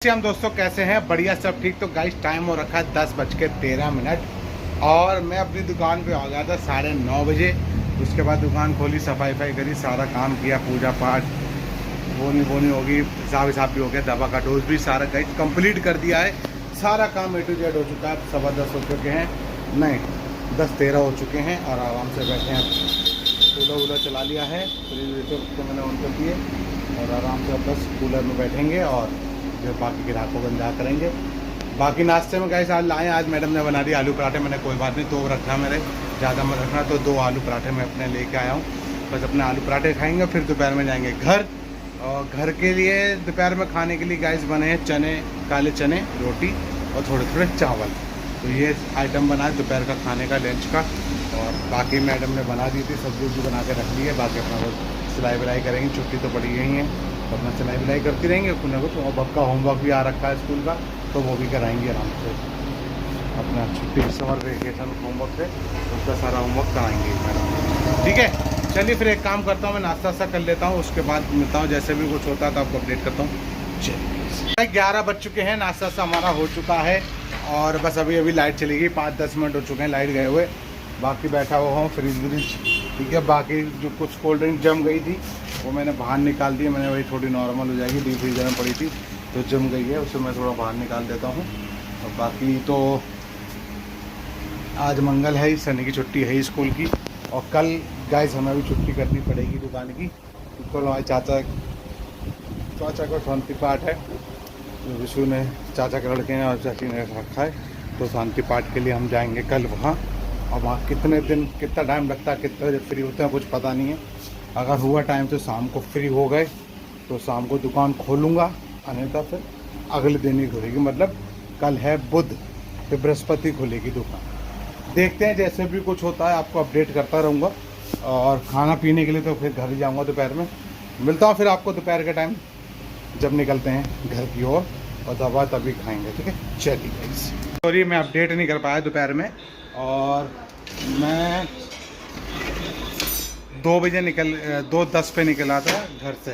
हम दोस्तों कैसे हैं? बढ़िया, सब ठीक। तो गाइस टाइम हो रखा है 10:13 और मैं अपनी दुकान पे आ गया था 9:30 बजे। उसके बाद दुकान खोली, सफाई वफाई करी, सारा काम किया, पूजा पाठ बोनी बोनी होगी, हिसाब हिसाब भी हो गया, दवा का डोज भी सारा गाइस कंप्लीट कर दिया है। सारा काम A to Z हो चुका है। 10:15 हो चुके हैं, नहीं 10:13 हो चुके हैं और आराम से बैठे हैं। कूलर वूलर चला लिया है, फ्रिज तो मैंने ऑन कर दिए और आराम से बस कूलर में बैठेंगे और जो बाकी ग्राहकों को इंतजार करेंगे। बाकी नाश्ते में गाइस आज लाए, आज मैडम ने बना दिया आलू पराठे। मैंने कोई बात नहीं, 2 रखना, मेरे ज़्यादा मत रखना, तो 2 आलू पराठे मैं अपने लेके आया हूँ। बस अपने आलू पराठे खाएंगे, फिर दोपहर में जाएंगे घर। और घर के लिए दोपहर में खाने के लिए गाइस बने हैं चने, काले चने, रोटी और थोड़े थोड़े चावल। तो ये आइटम बना है दोपहर का खाने का, लंच का। और बाकी मैडम ने बना दी थी, सब्जी वब्जी बना के रख ली है। बाकी अपना वो सिलाई विलाई करेंगे, छुट्टी तो पड़ी गई है तो अपना सिलाई विलाई करती रहेंगे कुछ ना कुछ। और बक्का होमवर्क भी आ रखा है स्कूल का, तो वो भी कराएंगे आराम से। अपना छुट्टी समर वेकेशन होमवर्क से उसका सारा होमवर्क कराएंगे मैडम। ठीक है, चलिए फिर एक काम करता हूँ, मैं नाश्ता वास्ता कर लेता हूँ, उसके बाद मिलता हूँ। जैसे भी कुछ होता है तो आपको अपडेट करता हूँ। चलिए 11 बज चुके हैं, नाश्ता वास्ता हमारा हो चुका है और बस अभी लाइट चली गई। 5-10 मिनट हो चुके हैं लाइट गए हुए। बाकी बैठा हुआ हूँ फ्रिज व्रिज, ठीक है। बाकी जो कुछ कोल्ड ड्रिंक जम गई थी वो मैंने बाहर निकाल दी। मैंने वही थोड़ी नॉर्मल हो जाएगी, डीप फ्रीजर में पड़ी थी तो जम गई है, उसे मैं थोड़ा बाहर निकाल देता हूँ। और बाकी तो आज मंगल है, शनि की छुट्टी है स्कूल की। और कल गाइस हमें भी छुट्टी करनी पड़ेगी दुकान की, क्योंकि हमारे चाचा का शांति पाठ है। विशु ने, चाचा के लड़के ने और चाची ने रखा है, तो शांति पाठ के लिए हम जाएंगे कल वहाँ। और वहाँ कितने दिन, कितना टाइम लगता है, कितने बजे फ्री होते हैं कुछ पता नहीं है। अगर हुआ टाइम तो शाम को फ्री हो गए तो शाम को दुकान खोलूँगा, अन्यथा फिर अगले दिन ही खुलेगी। मतलब कल है बुध, फिर बृहस्पति खुलेगी दुकान। देखते हैं, जैसे भी कुछ होता है आपको अपडेट करता रहूँगा। और खाना पीने के लिए तो फिर घर ही जाऊँगा दोपहर में। मिलता हूँ फिर आपको दोपहर के टाइम जब निकलते हैं घर की ओर, और दवा तभी खाएँगे, ठीक है। चलिए, सॉरी मैं अपडेट नहीं कर पाया दोपहर में। और मैं 2:10 पे निकला था घर से,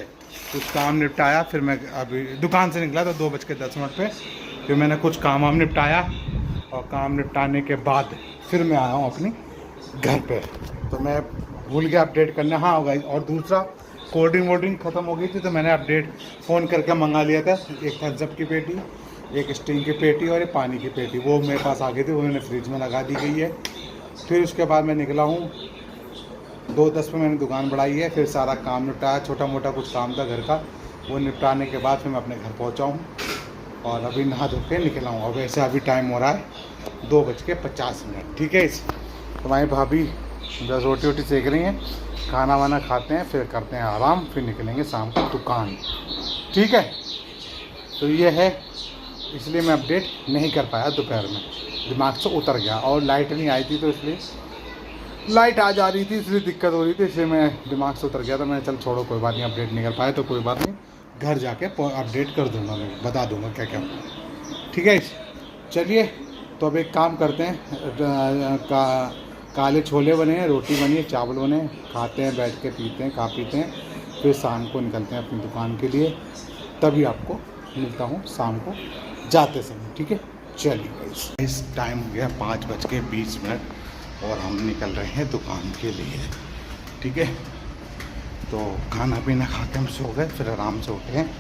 कुछ काम निपटाया, फिर मैं अभी दुकान से निकला था 2:10 पे। फिर मैंने कुछ काम निपटाया और काम निपटाने के बाद फिर मैं आया हूँ अपनी घर पे। तो मैं भूल गया अपडेट करना। हाँ होगा। और दूसरा, कोल्ड ड्रिंक ख़त्म हो गई थी तो मैंने अपडेट फ़ोन करके मंगा लिया था। एक थम्स-अप की पेटी, एक स्टिंग की पेटी और एक पानी की पेटी, वो मेरे पास आ गई थी, वो मैंने फ्रिज में लगा दी गई है। फिर उसके बाद मैं निकला हूँ 2:10 पे, मैंने दुकान बढ़ाई है। फिर सारा काम निपटाया, छोटा मोटा कुछ काम था घर का, वो निपटाने के बाद फिर मैं अपने घर पहुँचा हूँ और अभी नहा धो के निकला हूँ। और वैसे अभी टाइम हो रहा है 2:50, ठीक है। तो हमारी भाभी बस रोटी वोटी सेक रही हैं, खाना वाना खाते हैं, फिर करते हैं आराम, फिर निकलेंगे शाम को दुकान, ठीक है। तो ये है, इसलिए मैं अपडेट नहीं कर पाया दोपहर में, दिमाग से उतर गया। और लाइट नहीं आई थी तो इसलिए, लाइट आ जा रही थी इसलिए दिक्कत हो रही थी, इसलिए मैं दिमाग से उतर गया था। मैंने चल छोड़ो, कोई बात नहीं, अपडेट नहीं कर पाए तो कोई बात नहीं, घर जाके अपडेट कर दूंगा, मैं बता दूंगा क्या क्या, ठीक है। चलिए, तो अब एक काम करते हैं, काले छोले बने हैं, रोटी बनी है, चावल बने हैं, खाते हैं, बैठ के पीते हैं, खा पीते हैं, फिर शाम को निकलते हैं अपनी दुकान के लिए। तभी आपको मिलता हूँ शाम को जाते समय, ठीक है। चलिए, इस टाइम हो गया 5:20 और हम निकल रहे हैं दुकान के लिए, ठीक है। तो खाना पीना खा के हम सो गए, फिर आराम से उठे हैं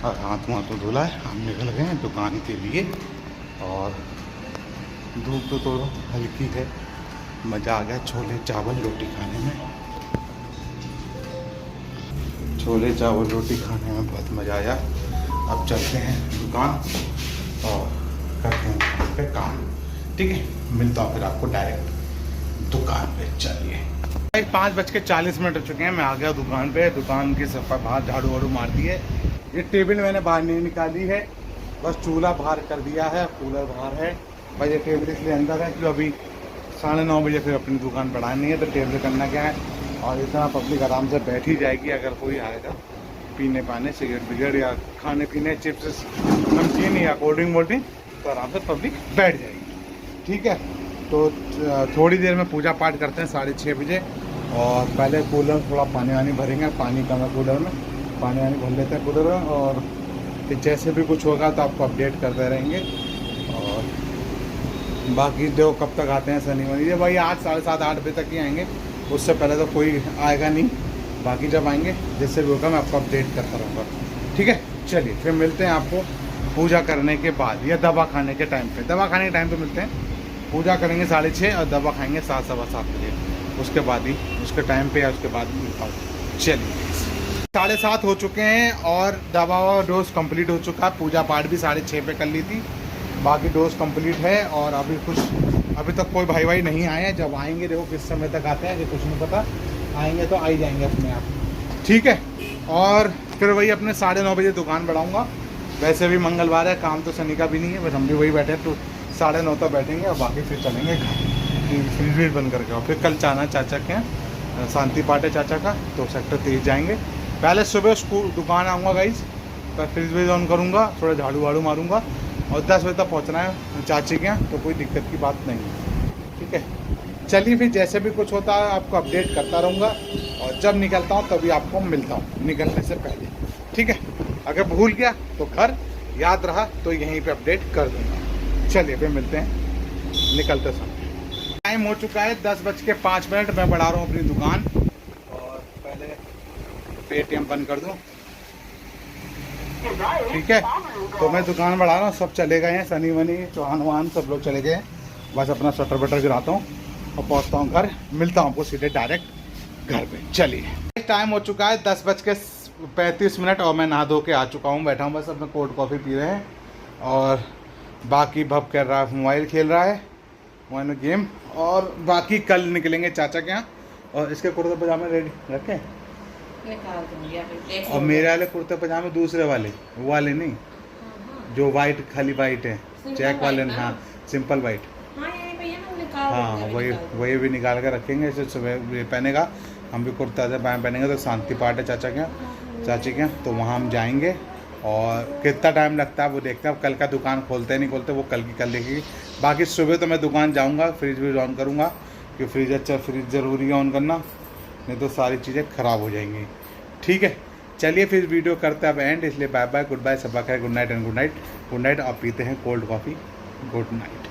और हाथ मुँह तो धुला है, हम निकल गए हैं दुकान के लिए। और धूप तो हल्की है, मज़ा आ गया छोले चावल रोटी खाने में। छोले चावल रोटी खाने में बहुत मज़ा आया। अब चलते हैं दुकान और करते हैं दुकान पे काम, ठीक है। मिलता हूँ फिर आपको डायरेक्ट दुकान पे। चलिए, 5:40 हो चुके हैं, मैं आ गया दुकान पे। दुकान की सफाई, बाहर झाड़ू वाड़ू मार दी है। ये टेबल मैंने बाहर नहीं निकाली है, बस चूल्हा बाहर कर दिया है, कूलर बाहर है। भाई ये टेबल इसलिए अंदर है क्योंकि अभी 9:30 बजे फिर अपनी दुकान बढ़ानी है, तो टेबल करना क्या है। और इतना पब्लिक आराम से बैठ ही जाएगी, अगर कोई आएगा पीने पाने, सिगरेट बिगरेट या खाने पीने, चिप्स नमकीन या कोल्ड ड्रिंक वोल्ड ड्रिंक, तो आराम से पब्लिक बैठ जाएगी, ठीक है। तो थोड़ी देर में पूजा पाठ करते हैं 6:30 बजे। और पहले कूलर थोड़ा पानी वानी भरेंगे, पानी कम है कूलर में, पानी वानी भर लेते हैं कूलर में। और फिर जैसे भी कुछ होगा तो आपको अपडेट करते रहेंगे। और बाकी जो कब तक आते हैं शनि वनी, ये भाई आज 7:30 8 बजे तक ही आएंगे, उससे पहले तो कोई आएगा नहीं। बाकी जब आएंगे जैसे भी होगा मैं आपको अपडेट करता रहूँगा, ठीक है। चलिए फिर मिलते हैं आपको पूजा करने के बाद या दवा खाने के टाइम पे। दवा खाने के टाइम पे मिलते हैं, पूजा करेंगे 6:30 और दवा खाएंगे 7 सवा 7 बजे, उसके बाद ही उसके टाइम पे या उसके बाद मिलता हूँ। चलिए 7:30 हो चुके हैं और दवा और डोज कंप्लीट हो चुका है। पूजा पाठ भी 6:30 पे कर ली थी, बाकी डोज कंप्लीट है। और अभी तक कोई भाई नहीं आए हैं। जब आएंगे देखो किस समय तक आते हैं कि कुछ नहीं पता, आएंगे तो आ ही जाएंगे अपने आप, ठीक है। और फिर वही अपने 9:30 बजे दुकान बढ़ाऊँगा। वैसे भी मंगलवार है, काम तो शनि का भी नहीं है, बस हम भी वही बैठे हैं, तो 9:30 तक बैठेंगे और बाकी फिर चलेंगे घर, फ्रिज बंद करके। और फिर कल जाना चाचा के यहाँ, शांति पाठ है चाचा का, तो सेक्टर 23 जाएंगे। पहले सुबह स्कूल दुकान आऊँगा गाइज, तो फ्रिज ऑन करूँगा, थोड़ा झाड़ू वाड़ू मारूँगा और 10 बजे तक पहुँचना है चाची के यहाँ, तो कोई दिक्कत की बात नहीं है, ठीक है। चलिए फिर जैसे भी कुछ होता है आपको अपडेट करता रहूँगा, और जब निकलता हूँ तभी आपको मिलता हूँ निकलने से पहले, ठीक है। अगर भूल गया तो घर, याद रहा तो यहीं पे अपडेट कर दूँगा। चलिए फिर मिलते हैं निकलते समय। टाइम हो चुका है 10:05। मैं बढ़ा रहा हूँ अपनी दुकान, और पहले पेटीएम बंद कर दूँ, ठीक है। तो मैं दुकान बढ़ा रहा हूँ, सब चले गए हैं, सनी वनी चौहान वाहन सब लोग चले गए हैं। बस अपना शटर बटर गिराता हूँ और पहुँचता हूँ घर, मिलता हूँ आपको सीधे डायरेक्ट घर पे। चलिए टाइम हो चुका है 10:35 और मैं नहा धो के आ चुका हूँ, बैठा हूँ बस अपना कोल्ड कॉफ़ी पी रहे हैं। और बाकी भब कर रहा है, मोबाइल खेल रहा है, मोबाइल में गेम। और बाकी कल निकलेंगे चाचा के यहाँ, और इसके कुर्ते पजामे रेडी रखें निकाल दूंगी। और मेरे वाले कुर्ते पजामे दूसरे वाले, वो वाले नहीं, जो वाइट खाली वाइट है, चेक वाले, हाँ सिंपल वाइट, हाँ वही भी निकाल कर रखेंगे। इसे सुबह पहनेगा, हम भी कुर्ता से पहनेंगे। तो शांति पाठ है चाचा के यहाँ, चाची के यहाँ, तो वहाँ हम जाएंगे। और कितना टाइम लगता है वो देखते हैं, कल का दुकान खोलते नहीं खोलते वो कल की कल देखेगी। बाकी सुबह तो मैं दुकान जाऊँगा, फ्रिज भी ऑन करूँगा, क्योंकि फ्रिज ज़रूरी है ऑन करना, नहीं तो सारी चीज़ें ख़राब हो जाएंगी, ठीक है। चलिए फिर वीडियो करते हैं अब एंड, इसलिए बाय बाय, गुड बाय, सब खैर, good night and good night. Good night. आप पीते हैं कोल्ड कॉफ़ी, गुड नाइट।